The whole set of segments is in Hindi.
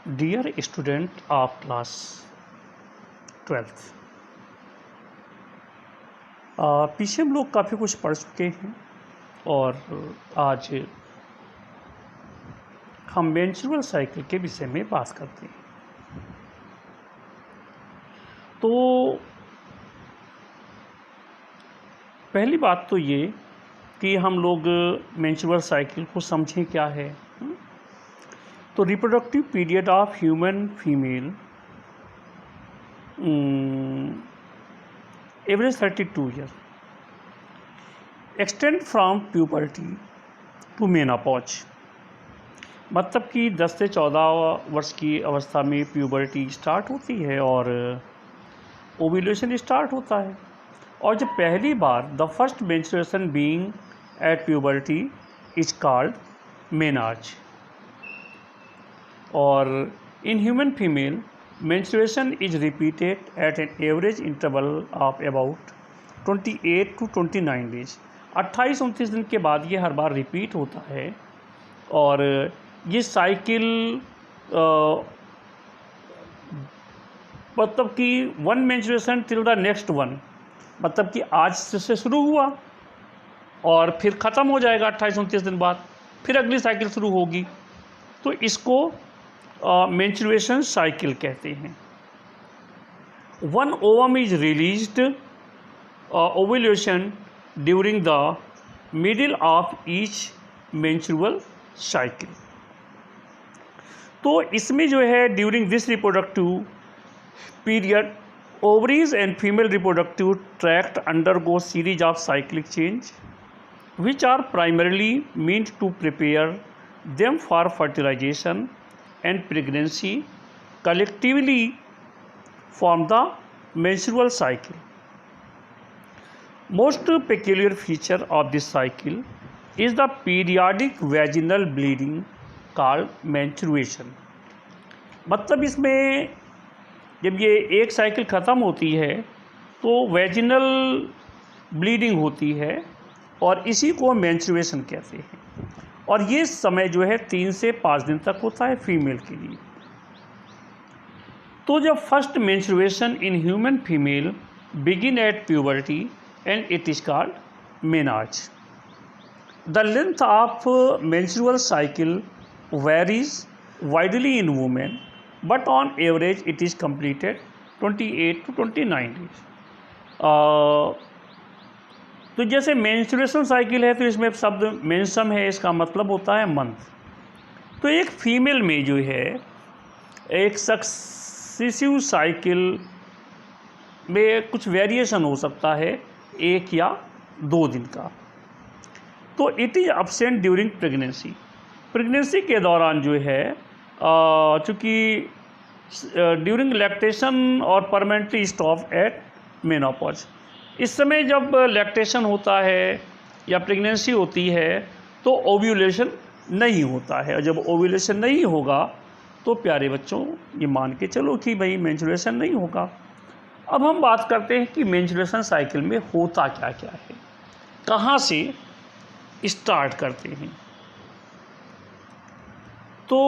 Dear student of class 12th, पीछे हम लोग काफ़ी कुछ पढ़ चुके हैं और आज हम मेंस्ट्रुअल साइकिल के विषय में बात करते हैं। तो पहली बात तो ये कि हम लोग मेंस्ट्रुअल साइकिल को समझें क्या है। तो reproductive period of human female average 32 year, extend from puberty to menopause. मतलब कि 10 से 14 वर्ष की अवस्था में प्यूबर्टी स्टार्ट होती है और ओव्यूलेशन स्टार्ट होता है। और जब पहली बार the first menstruation being at puberty is called menarche. और in human female menstruation is repeated at an average interval of about 28 to 29 days। 28-29 दिन के बाद ये हर बार रिपीट होता है और ये साइकिल मतलब कि one menstruation till the next one, मतलब कि आज से शुरू हुआ और फिर ख़त्म हो जाएगा 28-29 दिन बाद, फिर अगली साइकिल शुरू होगी। तो इसको मेंस्ट्रुएशन साइकिल कहते हैं। One ovum is released ovulation during the middle of each menstrual cycle. तो इसमें जो है during this reproductive period ovaries and female reproductive tract undergo series of cyclic change which are primarily meant to prepare them for fertilization and pregnancy, collectively form the menstrual cycle. Most peculiar feature of this cycle is the periodic vaginal bleeding called menstruation। मतलब इसमें जब ये एक साइकिल ख़त्म होती है तो वेजिनल ब्लीडिंग होती है और इसी को मेंस्ट्रुएशन कहते हैं। और ये समय जो है 3 से 5 दिन तक होता है फीमेल के लिए। तो जब first menstruation in human female begin at puberty and it is called menarche. The length of menstrual cycle varies widely in women but on average it is completed 28 to 29 days. तो जैसे मेंस्ट्रुएशन साइकिल है तो इसमें शब्द मेंसम है, इसका मतलब होता है मंथ। तो एक फीमेल में जो है एक सक्सेसिव साइकिल में कुछ वेरिएशन हो सकता है 1 या 2 दिन का। तो it is absent during pregnancy. Pregnancy के दौरान जो है चूँकि ड्यूरिंग लैक्टेशन और परमानेंटली स्टॉप एट मेनोपॉज। इस समय जब लैक्टेशन होता है या प्रेगनेंसी होती है तो ओव्यूलेशन नहीं होता है, और जब ओव्यूलेशन नहीं होगा तो प्यारे बच्चों ये मान के चलो कि भाई मेंस्ट्रुएशन नहीं होगा। अब हम बात करते हैं कि मेंस्ट्रुएशन साइकिल में होता क्या क्या है, कहाँ से स्टार्ट करते हैं। तो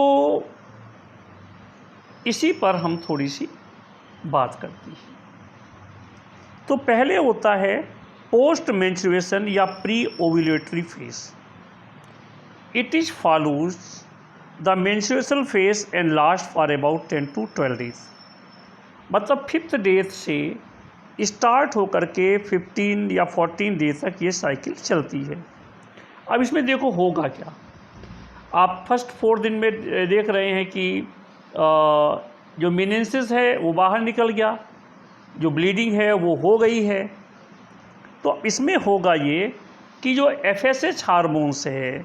इसी पर हम थोड़ी सी बात करते हैं। तो पहले होता है पोस्ट मेंस्ट्रुएशन या pre ovulatory phase. It is follows the menstruational phase and last for about 10 to 12 days. मतलब 5th डे से स्टार्ट होकर के 15 या 14 डे तक ये साइकिल चलती है। अब इसमें देखो होगा क्या। आप फर्स्ट 4 दिन में देख रहे हैं कि जो मेनेंसिस है वो बाहर निकल गया, जो ब्लीडिंग है वो हो गई है। तो इसमें होगा ये कि जो FSH हार्मोन्स है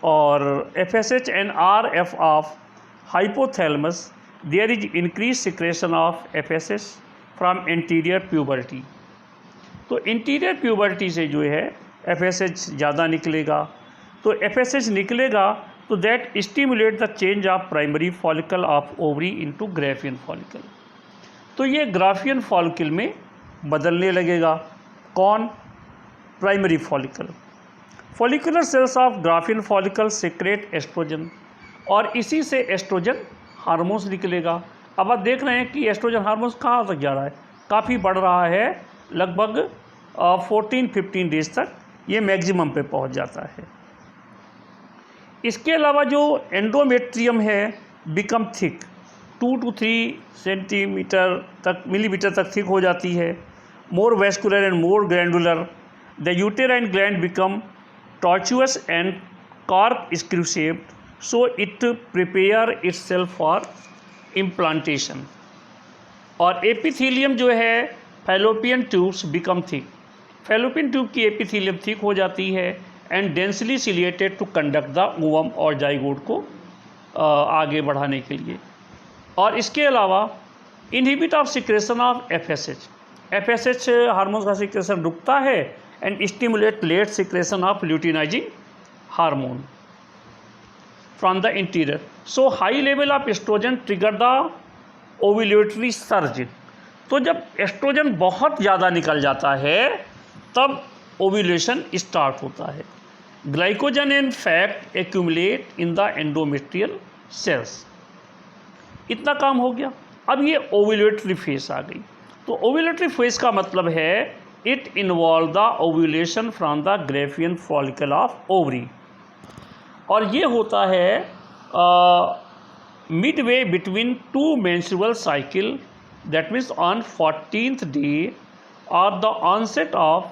और FSH and RF of hypothalamus, there is increase secretion of FSH from interior puberty. तो इंटीरियर प्यूबर्टी से जो है FSH ज़्यादा निकलेगा। तो FSH निकलेगा तो that stimulate the change of primary follicle of ovary into Graafian follicle. तो ये ग्राफियन फॉलिकल में बदलने लगेगा। कौन? Primary follicle. Follicular cells of Graafian follicle secrete estrogen और इसी से एस्ट्रोजन हार्मोन्स निकलेगा। अब आप देख रहे हैं कि एस्ट्रोजन हार्मोन्स कहाँ तक जा रहा है, काफ़ी बढ़ रहा है, लगभग 14-15 डेज तक ये मैक्सिमम पे पहुंच जाता है। इसके अलावा जो एंडोमेट्रियम है बिकम थिक, 2 to 3 सेंटीमीटर तक मिलीमीटर तक थिक हो जाती है, more vascular and more glandular. The uterine gland become tortuous and cork screw shaped, so it prepare itself for implantation. और एपिथीलियम जो है fallopian tubes become thick, fallopian tube की एपिथीलियम थिक हो जाती है and densely ciliated to conduct the ovum और जाइगोट को आगे बढ़ाने के लिए। और इसके अलावा inhibit of secretion of FSH hormone का सिक्रेशन रुकता है and stimulate late secretion of luteinizing hormone from the interior. So high level of estrogen trigger the ovulatory surge. तो जब एस्ट्रोजन बहुत ज़्यादा निकल जाता है तब ओव्यूलेशन स्टार्ट होता है। Glycogen and fat accumulate in the endometrial cells. इतना काम हो गया। अब ये ओव्यूलेटरी फेज आ गई। तो ओव्यूलेटरी फेज का मतलब है it involve the ovulation from the Graafian follicle of ovary, और ये होता है Midway between 2 menstrual cycle, that means on 14th day or the onset of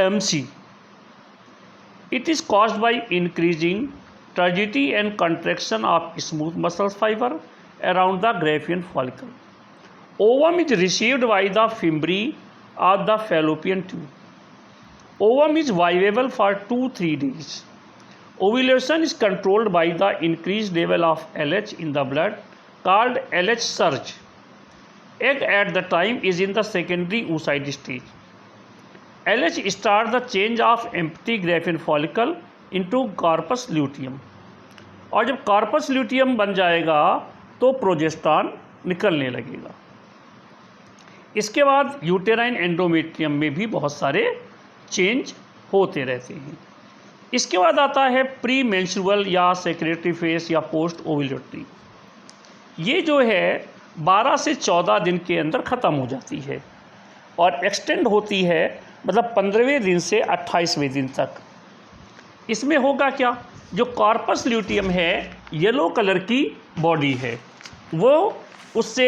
MC. It is caused by increasing turgidity and contraction of smooth muscle fiber around the Graafian follicle. Ovum is received by the fimbriae or the fallopian tube. Ovum is viable for 2-3 days. Ovulation is controlled by the increased level of LH in the blood, called LH surge. Egg at the time is in the secondary oocyte stage. LH starts the change of empty Graafian follicle into corpus luteum. और जब corpus luteum बन जाएगा तो प्रोजेस्टेरॉन निकलने लगेगा। इसके बाद यूटेराइन एंडोमेट्रियम में भी बहुत सारे चेंज होते रहते हैं। इसके बाद आता है प्री मेंस्ट्रुअल या सेक्रेटरी फेज या पोस्ट ओव्यूलेटरी। ये जो है 12 से 14 दिन के अंदर ख़त्म हो जाती है और एक्सटेंड होती है, मतलब 15वें दिन से 28वें दिन तक। इसमें होगा क्या, जो कॉर्पस ल्यूटियम है येलो कलर की बॉडी है, वो उससे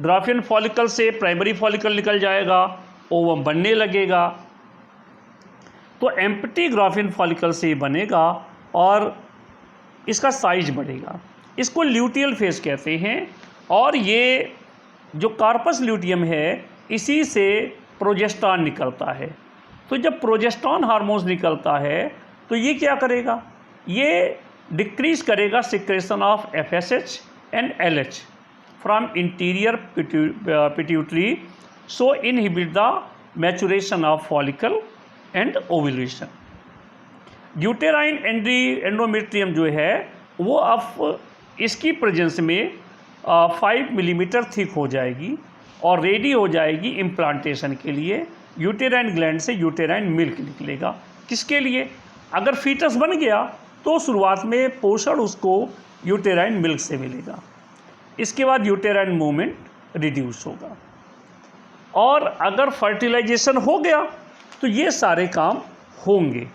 ग्राफियन फॉलिकल से प्राइमरी फॉलिकल निकल जाएगा, ओवम बनने लगेगा। तो एम्प्टी ग्राफियन फॉलिकल से बनेगा और इसका साइज बढ़ेगा। इसको ल्यूटियल फेज कहते हैं। और ये जो कार्पस ल्यूटियम है इसी से प्रोजेस्टेरॉन निकलता है। तो जब प्रोजेस्टेरॉन हार्मोन्स निकलता है तो ये क्या करेगा, ये डिक्रीज करेगा secretion of FSH and LH from interior pituitary, so inhibit the maturation of follicle and ovulation. Uterine endometrium जो है वो अब इसकी प्रेजेंस में 5 मिलीमीटर थिक हो जाएगी और रेडी हो जाएगी इम्प्लांटेशन के लिए। यूटेराइन ग्लैंड से यूटेराइन मिल्क निकलेगा। किसके लिए, अगर फीटस बन गया तो शुरुआत में पोषण उसको यूटेराइन मिल्क से मिलेगा। इसके बाद यूटेराइन मूवमेंट रिड्यूस होगा। और अगर फर्टिलाइजेशन हो गया तो ये सारे काम होंगे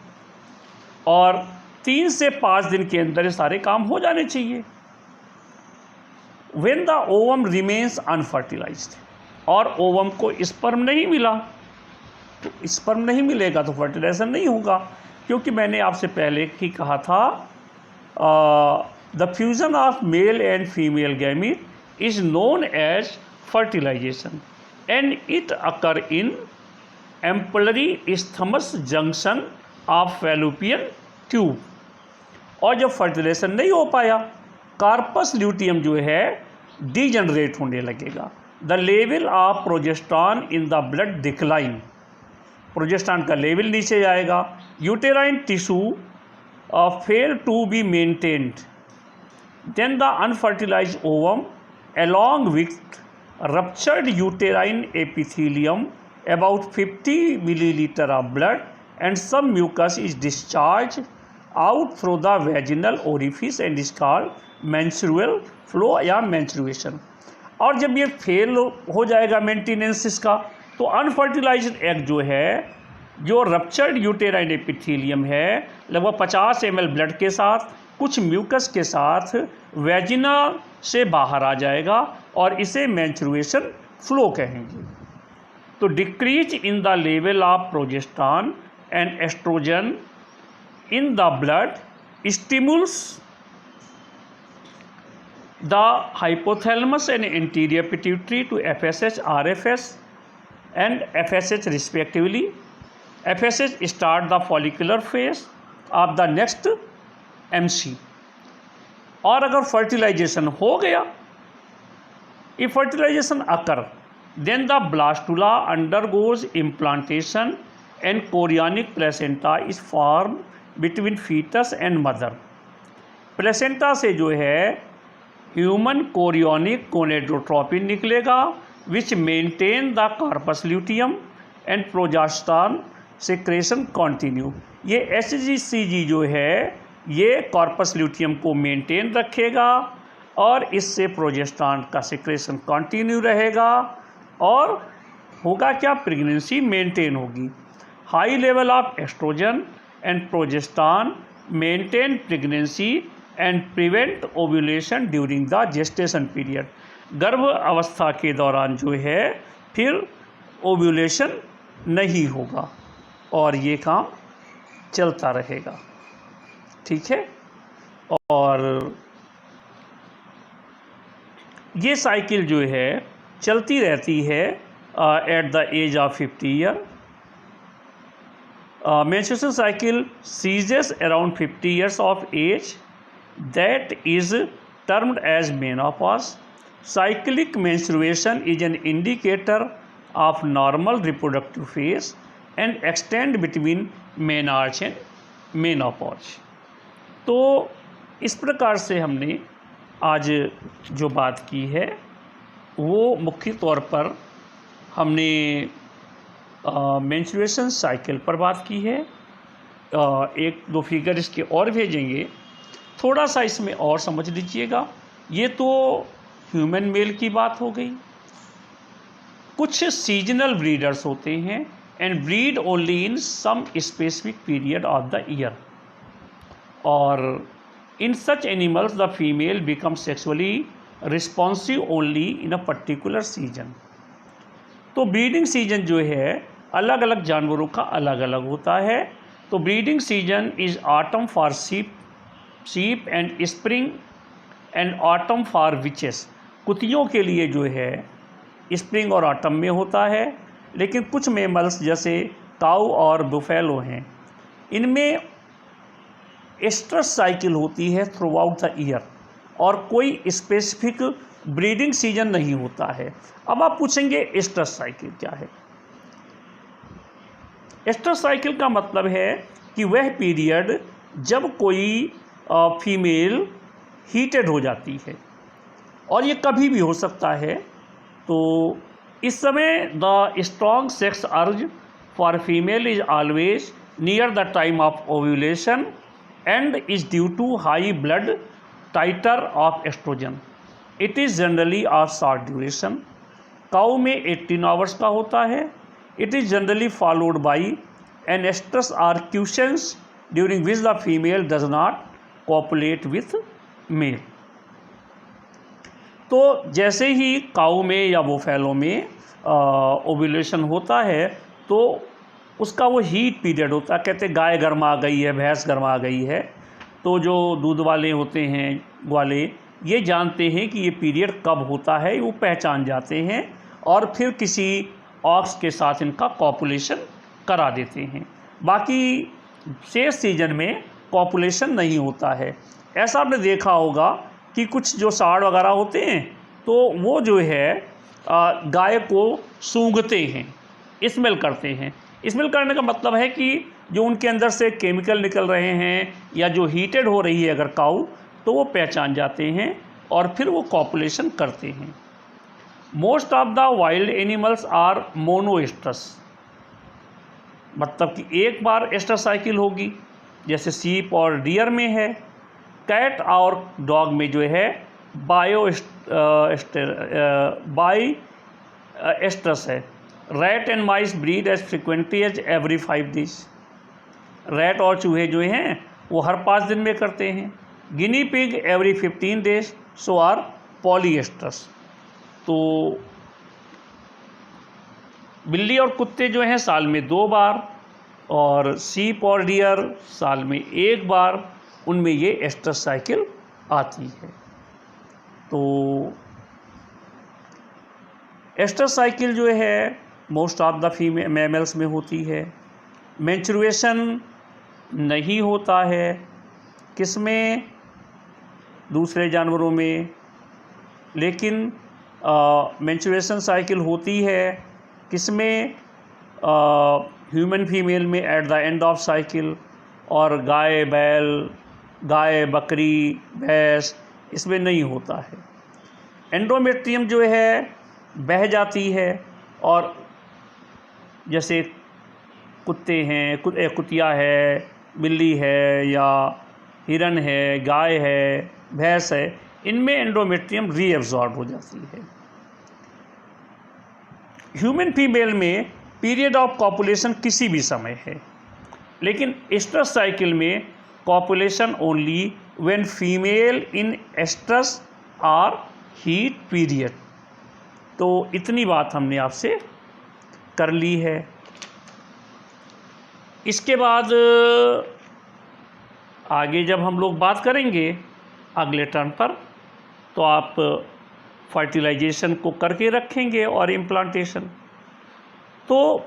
और 3 से 5 दिन के अंदर ये सारे काम हो जाने चाहिए। When the ovum remains unfertilized, और ओवम को स्पर्म नहीं मिला, तो स्पर्म नहीं मिलेगा तो फर्टिलाइजेशन नहीं होगा, क्योंकि मैंने आपसे पहले ही कहा था the fusion of male and female gamete is known as fertilization and it occur in ampullary isthmus junction of fallopian tube. और जब फर्टिलाइजेशन नहीं हो पाया, कार्पस ल्यूटियम जो है डीजनरेट होने लगेगा। The level of progesterone in the blood decline, progesterone का लेवल नीचे जाएगा। Uterine tissue fail to be maintained, then the unfertilized ovum along with ruptured uterine epithelium, about 50 milliliter of blood and some mucus is discharged out through the vaginal orifice and is called menstrual flow या मेंस्ट्रुएशन। और जब ये फेल हो जाएगा मेंटेनेंस इसका, तो अनफर्टिलाइज्ड एग जो है, जो रप्चर्ड यूटेराइन एपिथेलियम है, लगभग 50 ml ब्लड के साथ कुछ म्यूकस के साथ वेजिना से बाहर आ जाएगा और इसे मेंस्ट्रुएशन फ्लो कहेंगे। तो decrease in the level of progesterone and estrogen in the blood stimulates the hypothalamus and anterior pituitary to FSH, RFS and FSH respectively. FSH start the follicular phase of the next MC. और अगर fertilization हो गया, if fertilization occur, then the blastula undergoes implantation and chorionic placenta is formed between fetus and mother. Placenta से जो है ह्यूमन कोरियोनिक गोनेडोट्रोपिन निकलेगा which maintain the corpus luteum and progesterone secretion continue. ये HCG जो है ये कार्पस ल्यूटियम को मेंटेन रखेगा और इससे प्रोजेस्टेरॉन का सिक्रेशन कंटिन्यू रहेगा और होगा क्या, प्रेगनेंसी मेंटेन होगी। High level of oestrogen and progesterone maintain pregnancy and prevent ovulation during the gestation period. गर्भ अवस्था के दौरान जो है फिर ओव्यूलेशन नहीं होगा और ये काम चलता रहेगा, ठीक है। और ये साइकिल जो है चलती रहती है at the age of 50 year. Menstruation cycle ceases around 50 years of age, that is termed as menopause. Cyclic menstruation is an indicator of normal reproductive phase and extend between menarche and menopause. तो इस प्रकार से हमने आज जो बात की है वो मुख्य तौर पर हमने मेंस्ट्रुएशन साइकिल पर बात की है। एक दो फिगर इसके और भेजेंगे, थोड़ा सा इसमें और समझ लीजिएगा। ये तो ह्यूमन मेल की बात हो गई। कुछ सीजनल ब्रीडर्स होते हैं and breed only in some specific period of the year, और in such animals the female become sexually responsive only in a particular season. तो ब्रीडिंग सीजन जो है अलग अलग जानवरों का अलग अलग होता है। तो breeding season is autumn for sheep and spring and autumn for bitches. कुतियों के लिए जो है स्प्रिंग और ऑटम में होता है, लेकिन कुछ मेमल्स जैसे काऊ और बुफेलो हैं, इनमें एस्ट्रस साइकिल होती है थ्रू आउट द ईयर और कोई स्पेसिफिक ब्रीडिंग सीजन नहीं होता है। अब आप पूछेंगे एस्ट्रस साइकिल क्या है? एस्ट्रस साइकिल का मतलब है कि वह पीरियड जब कोई फीमेल हीटेड हो जाती है, और ये कभी भी हो सकता है। तो इस समय the strong sex urge for female is always near the time of ovulation and is due to high blood titre of oestrogen. It is generally of short duration. Cow में 18 आवर्स का होता है। It is generally followed by an oestrus or quiescence during which the female does not copulate with male. तो जैसे ही काऊ में या बुफेलो में ओव्यूलेशन होता है तो उसका वो हीट पीरियड होता है। कहते गाय गर्मा गई है, भैंस गर्मा गई है, तो जो दूध वाले होते हैं ग्वाले ये जानते हैं कि ये पीरियड कब होता है, वो पहचान जाते हैं और फिर किसी ऑक्स के साथ इनका कॉपुलेशन करा देते हैं। बाकी शेष सीजन में कॉपुलेशन नहीं होता है। ऐसा आपने देखा होगा कि कुछ जो साड़ वगैरह होते हैं तो वो जो है गाय को सूंघते हैं, स्मेल करते हैं। स्मेल करने का मतलब है कि जो उनके अंदर से केमिकल निकल रहे हैं या जो हीटेड हो रही है अगर काऊ, तो वो पहचान जाते हैं और फिर वो कॉपुलेशन करते हैं। Most of the wild animals are monoestrous, मतलब कि एक बार एस्ट्रस साइकिल होगी जैसे शीप और डियर में है। कैट और डॉग में जो है एस्ट्रस है। Rat and mice breed as frequently as every 5 days. Rat और चूहे जो हैं वो हर 5 दिन में करते हैं। Guinea pig every 15 days, so are polyoestrous. तो बिल्ली और कुत्ते जो हैं साल में 2 बार, और सीप और डियर साल में 1 बार, उनमें ये एस्ट्रस साइकिल आती है। तो एस्ट्रस साइकिल जो है most of the female mammals में होती है। मेंस्ट्रुएशन नहीं होता है किसमें? दूसरे जानवरों में। लेकिन मेंस्ट्रुएशन साइकिल होती है किसमें? ह्यूमन फीमेल में at the end of cycle. और गाय, बैल, गाय, बकरी, भैंस, इसमें नहीं होता है। एंडोमेट्रियम जो है बह जाती है, और जैसे कुत्ते हैं, कुतिया है, बिल्ली है, या हिरन है, गाय है, भैंस है, इनमें एंडोमेट्रियम रीएब्जॉर्ब हो जाती है। ह्यूमन फीमेल में पीरियड ऑफ कॉपुलेशन किसी भी समय है, लेकिन एस्ट्रस साइकिल में copulation only when female in estrus or heat period. तो इतनी बात हमने आपसे कर ली है। इसके बाद आगे जब हम लोग बात करेंगे अगले टर्न पर, तो आप फर्टिलाइजेशन को करके रखेंगे और इम्प्लांटेशन। तो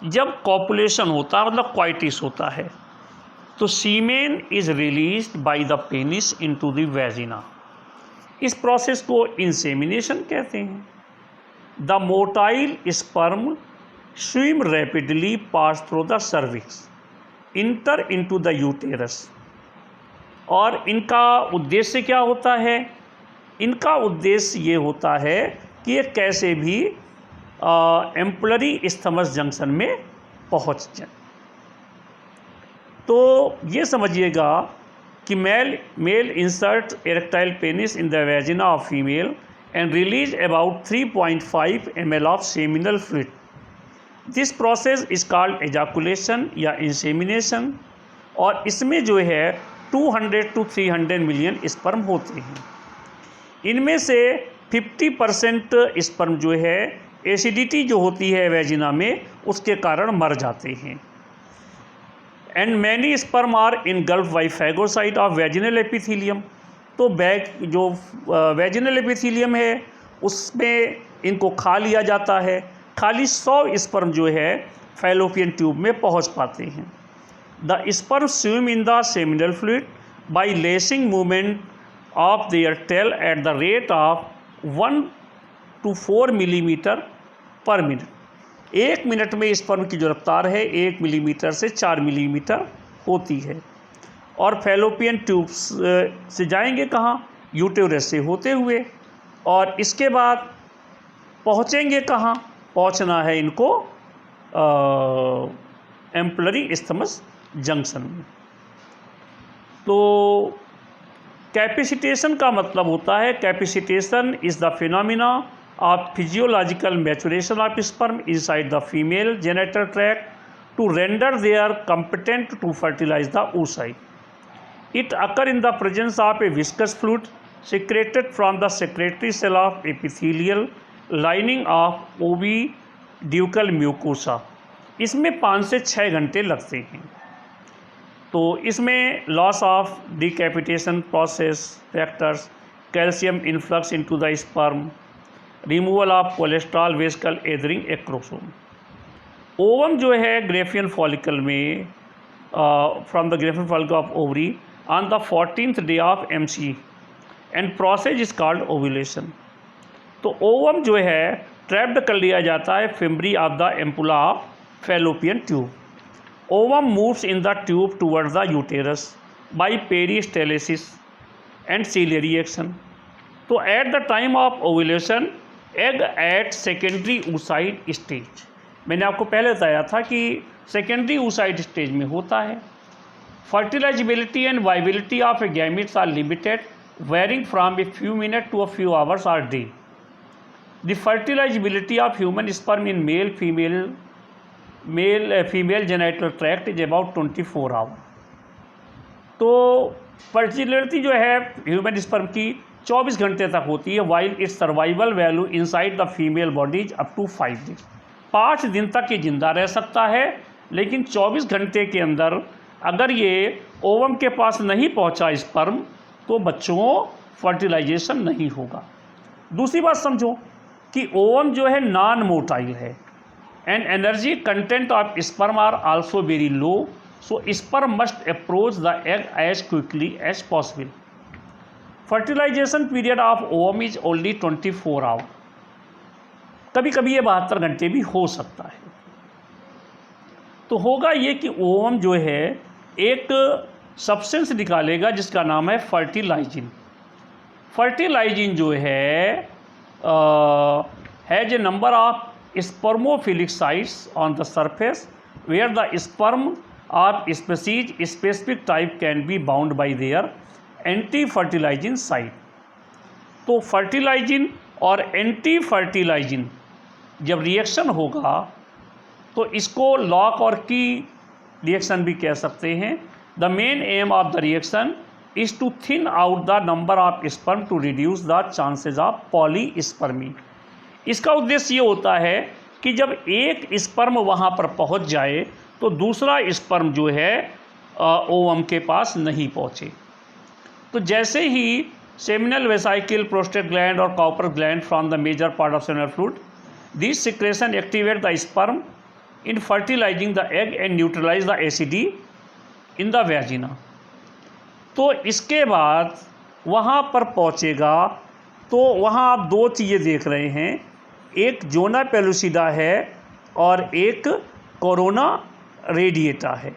जब कॉपुलेशन होता है, मतलब क्वाइटिस होता है, तो semen is released by the penis into the vagina. इस प्रोसेस को इंसेमिनेशन कहते हैं। The motile sperm swim rapidly pass through the cervix enter into the uterus. और इनका उद्देश्य क्या होता है? इनका उद्देश्य ये होता है कि ये कैसे भी एम्पुलरी इस्थमस जंक्शन में पहुंच जाए। तो ये समझिएगा कि male insert erectile penis in the vagina of female and release about 3.5 ml of seminal fluid. This process is called ejaculation या insemination, और इसमें जो है 200 to 300 मिलियन स्पर्म होते हैं। इनमें से 50% स्पर्म जो है एसिडिटी जो होती है वेजिना में, उसके कारण मर जाते हैं। And many sperm are engulfed by phagocyte of vaginal epithelium. तो जो वेजिनल एपिथीलियम है उसमें इनको खा लिया जाता है। खाली 100 स्पर्म जो है फैलोपियन ट्यूब में पहुंच पाते हैं। The sperm swim in the seminal fluid by lashing movement of their tail at the rate of 1 to 4 millimetre per minute. 1 minute में स्पर्म की जो रफ्तार है 1 मिलीमीटर से 4 मिलीमीटर होती है। और फैलोपियन ट्यूब्स से जाएंगे कहाँ? यूटेरस से होते हुए, और इसके बाद पहुँचेंगे कहाँ? पहुँचना है इनको एम्पुलरी इस्थमस जंक्शन में। तो कैपेसिटेशन का मतलब होता है, capacitation is the phenomena of physiological maturation of sperm inside the female genital tract to render they are competent to fertilize the oocyte. It occur in the presence of a viscous fluid secreted from the secretory cell of epithelial lining of oviducal mucosa. इसमें 5 से 6 घंटे लगते हैं। तो इसमें loss of decapitation process factors, calcium influx into the sperm, removal of cholesterol vesicle adhering acrosome. Ovum जो है ग्रेफियन फॉलिकल में from the Graafian follicle of ovary on the 14th day of MC and process is called ovulation. तो ओवम जो है ट्रैप्ड कर लिया जाता है fimbriae of the ampulla of fallopian tube. Ovum moves in the tube toward the uterus by peristalsis and ciliary action. तो at the time of ovulation egg at secondary oocyte stage. मैंने आपको पहले बताया था कि सेकेंडरी oocyte स्टेज में होता है। Fertilizability and viability of gametes are limited, varying from a few minutes to a few hours or day. The fertilizability of human sperm in female genital tract is about 24 hours. तो फर्टिलिटी जो है ह्यूमन स्पर्म की 24 घंटे तक होती है, while its survival value inside the female bodies up to 5 दिन। 5 दिन तक ये जिंदा रह सकता है, लेकिन 24 घंटे के अंदर अगर ये ओवम के पास नहीं पहुंचा स्पर्म तो बच्चों फर्टिलाइजेशन नहीं होगा। दूसरी बात समझो कि ओवम जो है नॉन मोटाइल है and energy content of sperm are also very low, so sperm must approach the egg as quickly as possible. Fertilization period of ovum is only 24 hours. कभी कभी ये 72 घंटे भी हो सकता है। तो होगा ये कि ओवम जो है एक सब्सटेंस निकालेगा जिसका नाम है फर्टिलाइजिन। फर्टिलाइजिन जो है has a number of spermophilic sites on the surface where the sperm or species specific type can be bound by their anti-fertilizing site। तो फर्टिलाइजिन और एंटी फर्टिलाइजिन जब रिएक्शन होगा तो इसको लॉक और की रिएक्शन भी कह सकते हैं। The main aim of the reaction is to thin out the number of sperm to reduce the chances of polyspermy. इसका उद्देश्य ये होता है कि जब एक स्पर्म वहाँ पर पहुँच जाए तो दूसरा स्पर्म जो है ओवम के पास नहीं पहुँचे। तो जैसे ही सेमिनल वेसाइकिल, प्रोस्टेट ग्लैंड और Cowper gland from the major part of seminal fluid, this secretion activate the sperm in fertilizing the egg and neutralize the acidity in the vagina. तो इसके बाद वहाँ पर पहुँचेगा तो वहाँ आप 2 चीज़ें देख रहे हैं, एक जोना पेलुसिडा है और एक कोरोना रेडिएटा है।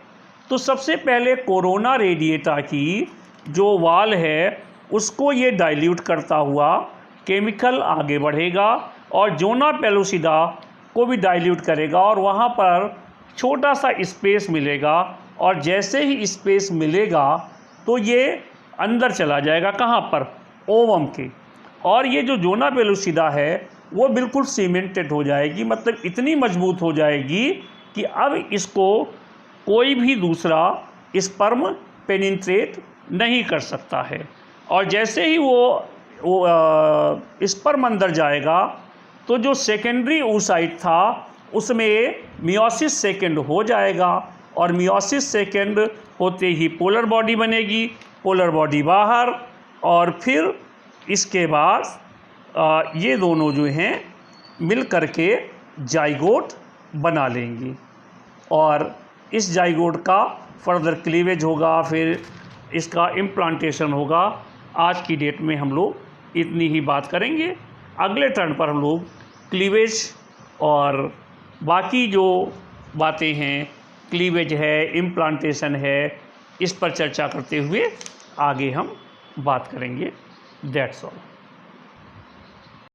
तो सबसे पहले कोरोना रेडिएटा की जो वाल है उसको ये डाइल्यूट करता हुआ केमिकल आगे बढ़ेगा और जोना पेलुसिडा को भी डाइल्यूट करेगा और वहाँ पर छोटा सा स्पेस मिलेगा और जैसे ही स्पेस मिलेगा तो ये अंदर चला जाएगा, कहाँ पर, ओवम के। और ये जो जोना पेलुसिडा है वो बिल्कुल सीमेंटेड हो जाएगी, मतलब इतनी मजबूत हो जाएगी कि अब इसको कोई भी दूसरा स्पर्म पेनिट्रेट नहीं कर सकता है। और जैसे ही वो स्पर्म अंदर जाएगा तो जो सेकेंडरी oocyte था उसमें मियोसिस सेकेंड हो जाएगा और मियोसिस सेकेंड होते ही पोलर बॉडी बनेगी, पोलर बॉडी बाहर, और फिर इसके बाद ये दोनों जो हैं मिल करके जाइगोट बना लेंगे और इस जाइगोट का फर्दर क्लीवेज होगा, फिर इसका इम्प्लांटेशन होगा। आज की डेट में हम लोग इतनी ही बात करेंगे। अगले टर्न पर हम लोग क्लीवेज और बाकी जो बातें हैं, क्लीवेज है, इम्प्लांटेशन है, इस पर चर्चा करते हुए आगे हम बात करेंगे। That's all.